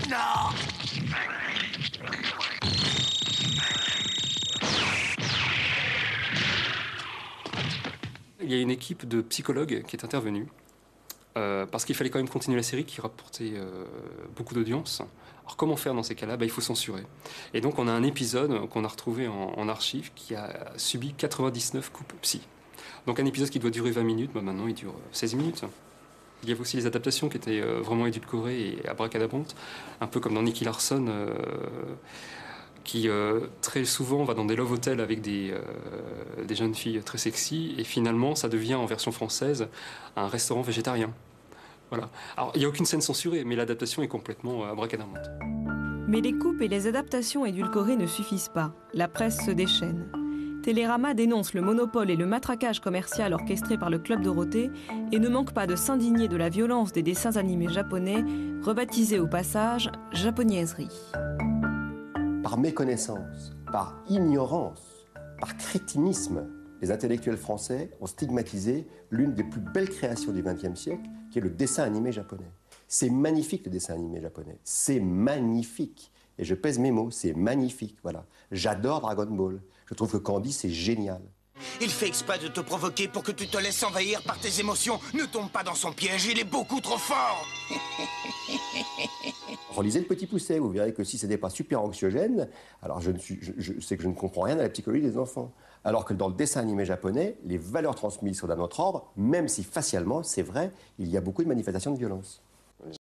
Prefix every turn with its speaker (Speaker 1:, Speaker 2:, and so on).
Speaker 1: Non!
Speaker 2: Il y a une équipe de psychologues qui est intervenue parce qu'il fallait quand même continuer la série qui rapportait beaucoup d'audience. Alors comment faire dans ces cas-là? Il faut censurer. Et donc on a un épisode qu'on a retrouvé en archive qui a subi 99 coupes psy. Donc un épisode qui doit durer 20 minutes, maintenant il dure 16 minutes. Il y avait aussi les adaptations qui étaient vraiment édulcorées et abracadabrantes, un peu comme dans Nicky Larson, qui très souvent va dans des love hotels avec des jeunes filles très sexy, et finalement ça devient en version française un restaurant végétarien. Voilà. Alors il n'y a aucune scène censurée, mais l'adaptation est complètement abracadabrante.
Speaker 3: Mais les coupes et les adaptations édulcorées ne suffisent pas. La presse se déchaîne. Télérama dénonce le monopole et le matraquage commercial orchestré par le Club Dorothée et ne manque pas de s'indigner de la violence des dessins animés japonais, rebaptisés au passage « japoniaiserie ».
Speaker 4: Par méconnaissance, par ignorance, par crétinisme, les intellectuels français ont stigmatisé l'une des plus belles créations du XXe siècle, qui est le dessin animé japonais. C'est magnifique, le dessin animé japonais. C'est magnifique. Et je pèse mes mots, c'est magnifique, voilà. J'adore Dragon Ball. Je trouve que Candy, c'est génial.
Speaker 1: Il fait exprès de te provoquer pour que tu te laisses envahir par tes émotions. Ne tombe pas dans son piège, il est beaucoup trop fort.
Speaker 4: Relisez Le Petit Pousset, vous verrez que si ce n'était pas super anxiogène, alors je sais que je ne comprends rien à la psychologie des enfants. Alors que dans le dessin animé japonais, les valeurs transmises sont d'un autre ordre, même si facialement, c'est vrai, il y a beaucoup de manifestations de violence.